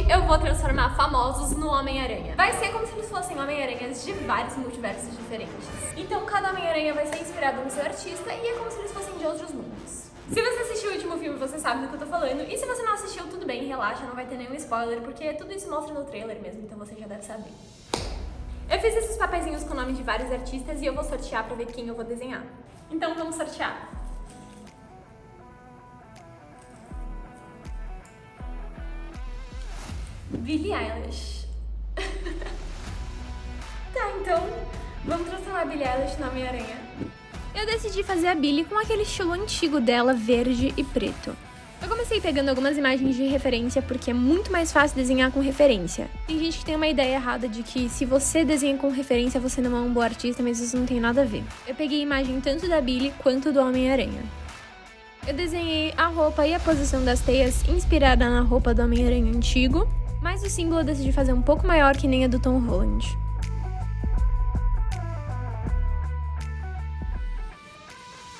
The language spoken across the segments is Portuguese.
eu vou transformar famosos no Homem-Aranha. Vai ser como se eles fossem Homem-Aranhas de vários multiversos diferentes. Então cada Homem-Aranha vai ser inspirado no seu artista e é como se eles fossem de outros mundos. Se você assistiu o último filme, você sabe do que eu tô falando. E se você não assistiu, tudo bem, relaxa, não vai ter nenhum spoiler, porque tudo isso mostra no trailer mesmo, então você já deve saber. Eu fiz esses papeizinhos com o nome de vários artistas e eu vou sortear pra ver quem eu vou desenhar. Então vamos sortear. Billie Eilish. Tá, então vamos transformar a Billie Eilish no Homem-Aranha. Eu decidi fazer a Billie com aquele estilo antigo dela, verde e preto. Eu comecei pegando algumas imagens de referência porque é muito mais fácil desenhar com referência. Tem gente que tem uma ideia errada de que se você desenha com referência você não é um bom artista, mas isso não tem nada a ver. Eu peguei imagem tanto da Billie quanto do Homem-Aranha. Eu desenhei a roupa e a posição das teias inspirada na roupa do Homem-Aranha antigo, mas o símbolo eu decidi fazer um pouco maior que nem a do Tom Holland.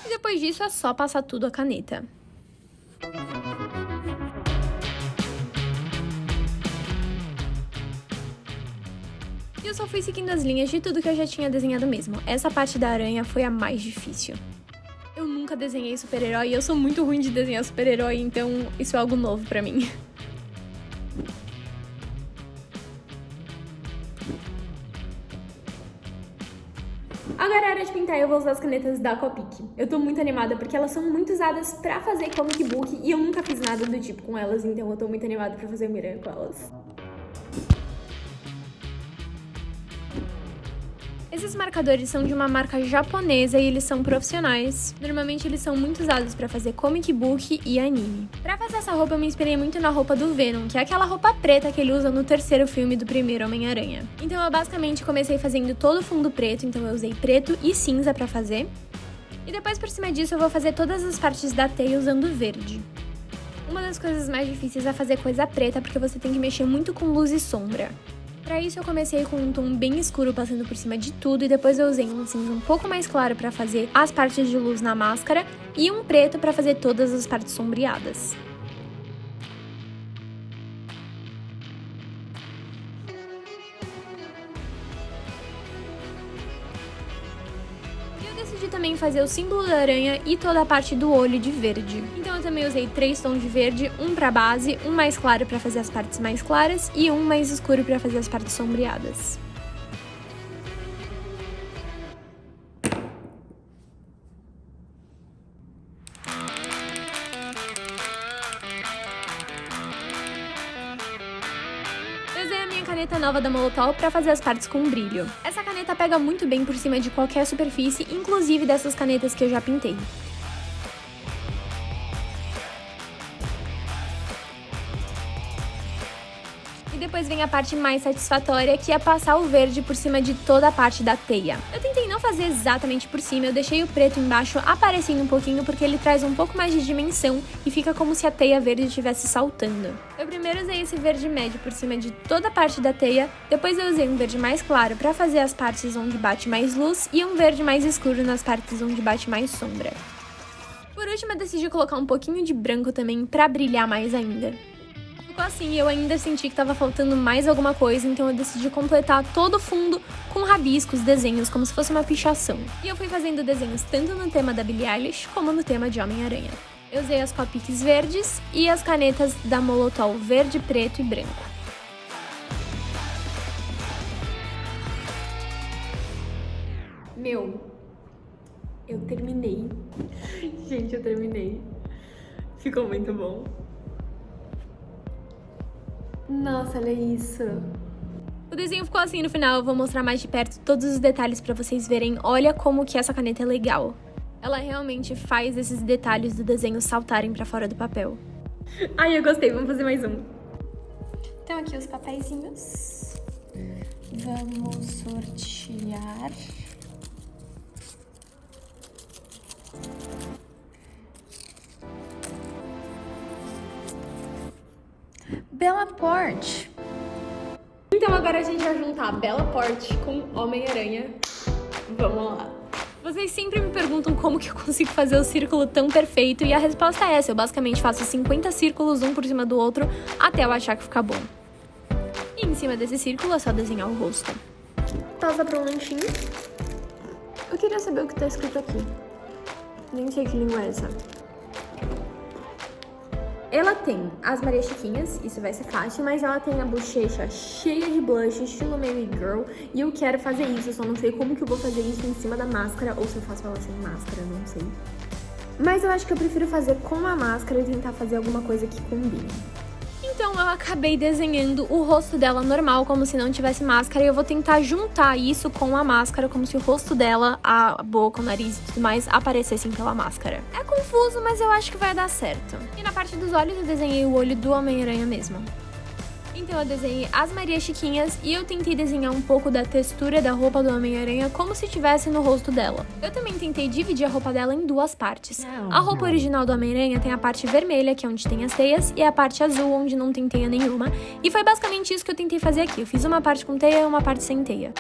E depois disso é só passar tudo a caneta. E eu só fui seguindo as linhas de tudo que eu já tinha desenhado mesmo. Essa parte da aranha foi a mais difícil. Eu nunca desenhei super-herói e eu sou muito ruim de desenhar super-herói, então isso é algo novo pra mim. Agora é hora de pintar e eu vou usar as canetas da Copic. Eu tô muito animada porque elas são muito usadas pra fazer comic book e eu nunca fiz nada do tipo com elas, então eu tô muito animada pra fazer o Miranha com elas. Esses marcadores são de uma marca japonesa e eles são profissionais. Normalmente eles são muito usados pra fazer comic book e anime. Pra fazer essa roupa eu me inspirei muito na roupa do Venom, que é aquela roupa preta que ele usa no terceiro filme do primeiro Homem-Aranha. Então eu basicamente comecei fazendo todo o fundo preto, então eu usei preto e cinza pra fazer. E depois por cima disso eu vou fazer todas as partes da teia usando verde. Uma das coisas mais difíceis é fazer coisa preta porque você tem que mexer muito com luz e sombra. Pra isso eu comecei com um tom bem escuro passando por cima de tudo e depois eu usei um cinza um pouco mais claro pra fazer as partes de luz na máscara e um preto pra fazer todas as partes sombreadas. Decidi também fazer o símbolo da aranha e toda a parte do olho de verde. Então eu também usei 3 tons de verde, um pra base, um mais claro pra fazer as partes mais claras e um mais escuro pra fazer as partes sombreadas. Eu usei a minha caneta nova da Molotov pra fazer as partes com brilho. Essa caneta pega muito bem por cima de qualquer superfície, inclusive dessas canetas que eu já pintei. E depois vem a parte mais satisfatória, que é passar o verde por cima de toda a parte da teia. Eu tentei não fazer exatamente por cima, eu deixei o preto embaixo aparecendo um pouquinho porque ele traz um pouco mais de dimensão e fica como se a teia verde estivesse saltando. Eu primeiro usei esse verde médio por cima de toda a parte da teia, depois eu usei um verde mais claro para fazer as partes onde bate mais luz e um verde mais escuro nas partes onde bate mais sombra. Por último, eu decidi colocar um pouquinho de branco também para brilhar mais ainda. Ficou assim, eu ainda senti que estava faltando mais alguma coisa, então eu decidi completar todo o fundo com rabiscos, desenhos, como se fosse uma pichação. E eu fui fazendo desenhos tanto no tema da Billie Eilish, como no tema de Homem-Aranha. Eu usei as Copics verdes e as canetas da Molotov verde, preto e branco. Eu terminei. Gente, eu terminei. Ficou muito bom. Nossa, olha isso. O desenho ficou assim no final, eu vou mostrar mais de perto todos os detalhes pra vocês verem. Olha como que essa caneta é legal. Ela realmente faz esses detalhes do desenho saltarem pra fora do papel. Ai, eu gostei, vamos fazer mais um. Então aqui os papeizinhos. Vamos sortear. Bella Porte. Então agora a gente vai juntar Bella Porte com Homem-Aranha. Vamos lá. Vocês sempre me perguntam como que eu consigo fazer o círculo tão perfeito e a resposta é essa. Eu basicamente faço 50 círculos um por cima do outro até eu achar que fica bom. cima desse círculo é só desenhar o rosto. Pausa pra um lanchinho. Eu queria saber o que tá escrito aqui. Nem sei que língua é essa. Ela tem as Maria Chiquinhas, isso vai ser fácil, mas ela tem a bochecha cheia de blush, estilo Mary Girl, e eu quero fazer isso, eu só não sei como que eu vou fazer isso em cima da máscara, ou se eu faço ela sem máscara, não sei. Mas eu acho que eu prefiro fazer com a máscara e tentar fazer alguma coisa que combine. Então eu acabei desenhando o rosto dela normal, como se não tivesse máscara, e eu vou tentar juntar isso com a máscara, como se o rosto dela, a boca, o nariz e tudo mais aparecessem pela máscara. É confuso, mas eu acho que vai dar certo. E na parte dos olhos eu desenhei o olho do Homem-Aranha mesmo. Então eu desenhei as Maria Chiquinhas e eu tentei desenhar um pouco da textura da roupa do Homem-Aranha como se tivesse no rosto dela. Eu também tentei dividir a roupa dela em duas partes. A roupa original do Homem-Aranha tem a parte vermelha, que é onde tem as teias, e a parte azul, onde não tem teia nenhuma. E foi basicamente isso que eu tentei fazer aqui. Eu fiz uma parte com teia e uma parte sem teia.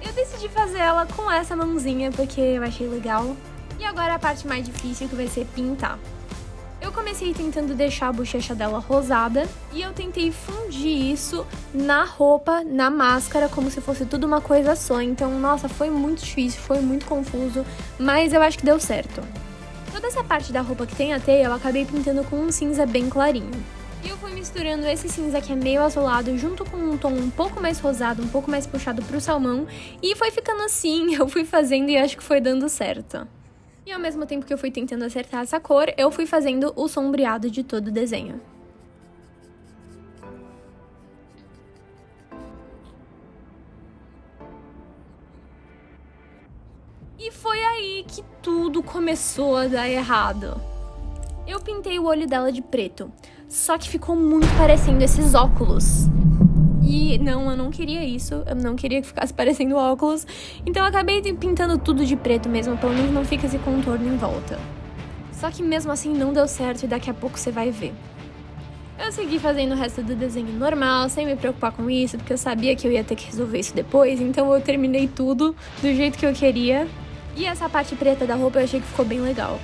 Eu decidi fazer ela com essa mãozinha porque eu achei legal. E agora a parte mais difícil, que vai ser pintar. Eu comecei tentando deixar a bochecha dela rosada e eu tentei fundir isso na roupa, na máscara, como se fosse tudo uma coisa só. Então, nossa, foi muito difícil, foi muito confuso, mas eu acho que deu certo. Toda essa parte da roupa que tem a teia, eu acabei pintando com um cinza bem clarinho. E eu fui misturando esse cinza que é meio azulado junto com um tom um pouco mais rosado, um pouco mais puxado pro salmão. E foi ficando assim, eu fui fazendo e acho que foi dando certo. E ao mesmo tempo que eu fui tentando acertar essa cor, eu fui fazendo o sombreado de todo o desenho. E foi aí que tudo começou a dar errado. Eu pintei o olho dela de preto, só que ficou muito parecendo esses óculos. E não, eu não queria isso, eu não queria que ficasse parecendo óculos, então eu acabei pintando tudo de preto mesmo, pelo menos não fica esse contorno em volta. Só que mesmo assim não deu certo e daqui a pouco você vai ver. Eu segui fazendo o resto do desenho normal, sem me preocupar com isso, porque eu sabia que eu ia ter que resolver isso depois, então eu terminei tudo do jeito que eu queria. E essa parte preta da roupa eu achei que ficou bem legal.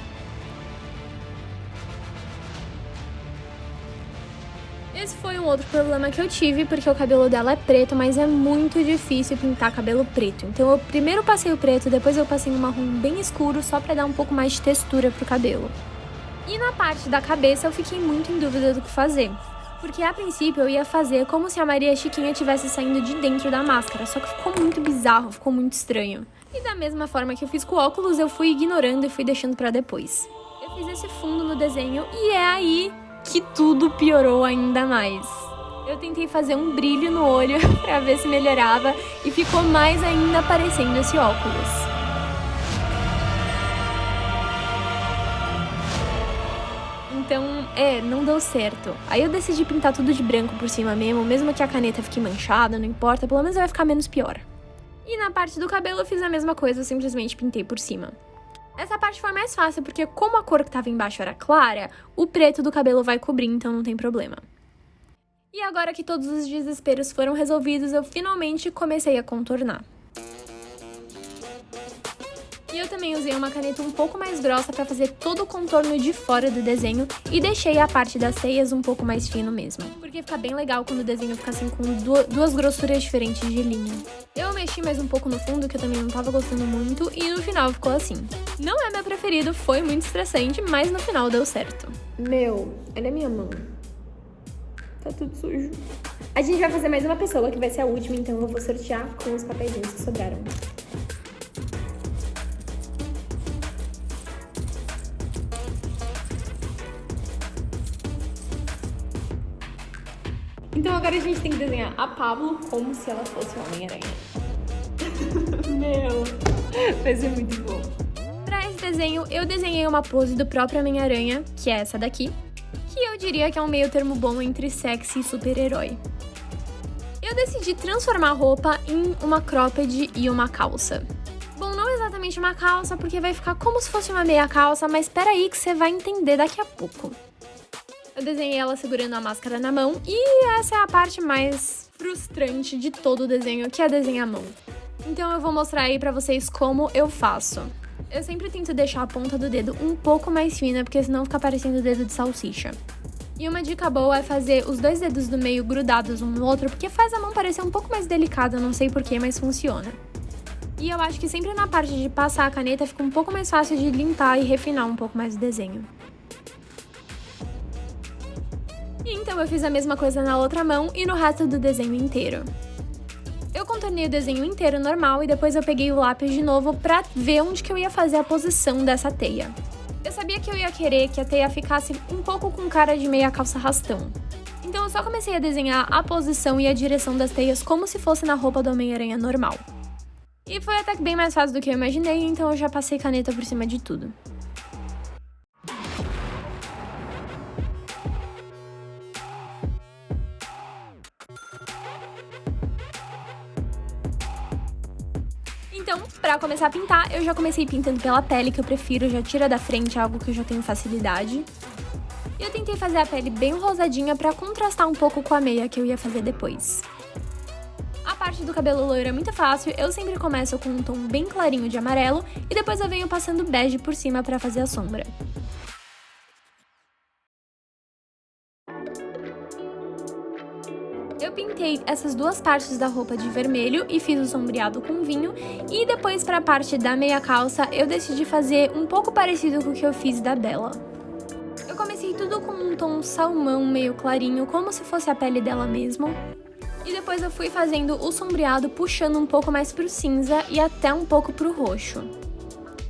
Esse foi um outro problema que eu tive, porque o cabelo dela é preto, mas é muito difícil pintar cabelo preto. Então eu primeiro passei o preto, depois eu passei um marrom bem escuro, só pra dar um pouco mais de textura pro cabelo. E na parte da cabeça eu fiquei muito em dúvida do que fazer. Porque a princípio eu ia fazer como se a Maria Chiquinha estivesse saindo de dentro da máscara, só que ficou muito bizarro, ficou muito estranho. E da mesma forma que eu fiz com o óculos, eu fui ignorando e fui deixando pra depois. Eu fiz esse fundo no desenho e é aí que tudo piorou ainda mais. Eu tentei fazer um brilho no olho pra ver se melhorava e ficou mais ainda parecendo esse óculos. Então, não deu certo. Aí eu decidi pintar tudo de branco por cima mesmo que a caneta fique manchada, não importa, pelo menos vai ficar menos pior. E na parte do cabelo eu fiz a mesma coisa, eu simplesmente pintei por cima. Essa parte foi mais fácil, porque como a cor que tava embaixo era clara, o preto do cabelo vai cobrir, então não tem problema. E agora que todos os desesperos foram resolvidos, eu finalmente comecei a contornar. E eu também usei uma caneta um pouco mais grossa para fazer todo o contorno de fora do desenho e deixei a parte das teias um pouco mais fino mesmo, porque fica bem legal quando o desenho fica assim com duas grossuras diferentes de linha. Eu mexi mais um pouco no fundo, que eu também não tava gostando muito, e no final ficou assim. Não é meu preferido, foi muito estressante, mas no final deu certo. Olha a minha mão. Tá tudo sujo. A gente vai fazer mais uma pessoa, que vai ser a última, então eu vou sortear com os papéis que sobraram. Então agora a gente tem que desenhar a Pablo como se ela fosse o Homem-Aranha. Vai ser muito bom. Pra esse desenho, eu desenhei uma pose do próprio Homem-Aranha, que é essa daqui, que eu diria que é um meio termo bom entre sexy e super-herói. Eu decidi transformar a roupa em uma cropped e uma calça. Bom, não exatamente uma calça, porque vai ficar como se fosse uma meia calça, mas espera aí que você vai entender daqui a pouco. Eu desenhei ela segurando a máscara na mão, e essa é a parte mais frustrante de todo o desenho, que é desenhar a mão. Então eu vou mostrar aí pra vocês como eu faço. Eu sempre tento deixar a ponta do dedo um pouco mais fina, porque senão fica parecendo o dedo de salsicha. E uma dica boa é fazer os dois dedos do meio grudados um no outro, porque faz a mão parecer um pouco mais delicada, não sei porquê, mas funciona. E eu acho que sempre na parte de passar a caneta fica um pouco mais fácil de limpar e refinar um pouco mais o desenho. E então eu fiz a mesma coisa na outra mão e no resto do desenho inteiro. Eu contornei o desenho inteiro normal e depois eu peguei o lápis de novo pra ver onde que eu ia fazer a posição dessa teia. Eu sabia que eu ia querer que a teia ficasse um pouco com cara de meia calça arrastão. Então eu só comecei a desenhar a posição e a direção das teias como se fosse na roupa do Homem-Aranha normal. E foi até que bem mais fácil do que eu imaginei, então eu já passei caneta por cima de tudo. Então, pra começar a pintar, eu já comecei pintando pela pele, que eu prefiro, já tira da frente, algo que eu já tenho facilidade. E eu tentei fazer a pele bem rosadinha pra contrastar um pouco com a meia que eu ia fazer depois. A parte do cabelo loiro é muito fácil, eu sempre começo com um tom bem clarinho de amarelo e depois eu venho passando bege por cima pra fazer a sombra. Eu pintei essas duas partes da roupa de vermelho e fiz o sombreado com vinho, e depois para a parte da meia calça eu decidi fazer um pouco parecido com o que eu fiz da Bella. Eu comecei tudo com um tom salmão meio clarinho, como se fosse a pele dela mesmo. E depois eu fui fazendo o sombreado puxando um pouco mais pro cinza e até um pouco pro roxo.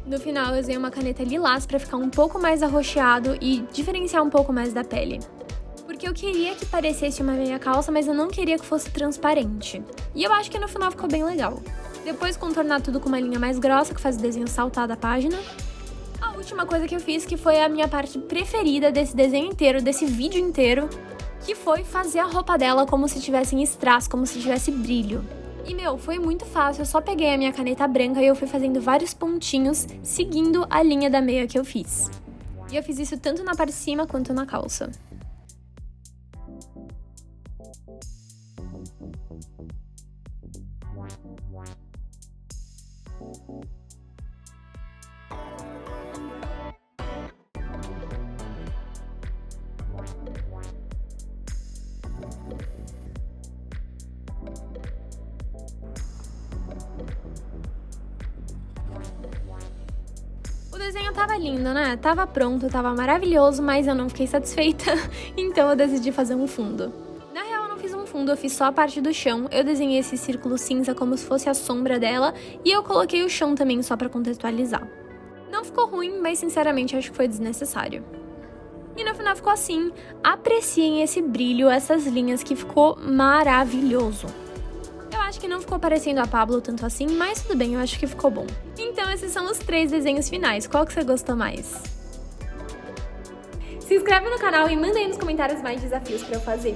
No final eu usei uma caneta lilás para ficar um pouco mais arroxeado e diferenciar um pouco mais da pele. Porque eu queria que parecesse uma meia calça, mas eu não queria que fosse transparente. E eu acho que no final ficou bem legal. Depois contornar tudo com uma linha mais grossa, que faz o desenho saltar da página. A última coisa que eu fiz, que foi a minha parte preferida desse desenho inteiro, desse vídeo inteiro, que foi fazer a roupa dela como se tivesse em strass, como se tivesse brilho. E foi muito fácil, eu só peguei a minha caneta branca e eu fui fazendo vários pontinhos, seguindo a linha da meia que eu fiz. E eu fiz isso tanto na parte de cima quanto na calça. O desenho tava lindo, né? Tava pronto, tava maravilhoso, mas eu não fiquei satisfeita, então eu decidi fazer um fundo. Na real, eu não fiz um fundo, eu fiz só a parte do chão, eu desenhei esse círculo cinza como se fosse a sombra dela, e eu coloquei o chão também só pra contextualizar. Não ficou ruim, mas sinceramente acho que foi desnecessário. E no final ficou assim. Apreciem esse brilho, essas linhas, que ficou maravilhoso. Eu acho que não ficou parecendo a Pablo tanto assim, mas tudo bem, eu acho que ficou bom. Então esses são os 3 desenhos finais, qual que você gostou mais? Se inscreve no canal e manda aí nos comentários mais desafios pra eu fazer.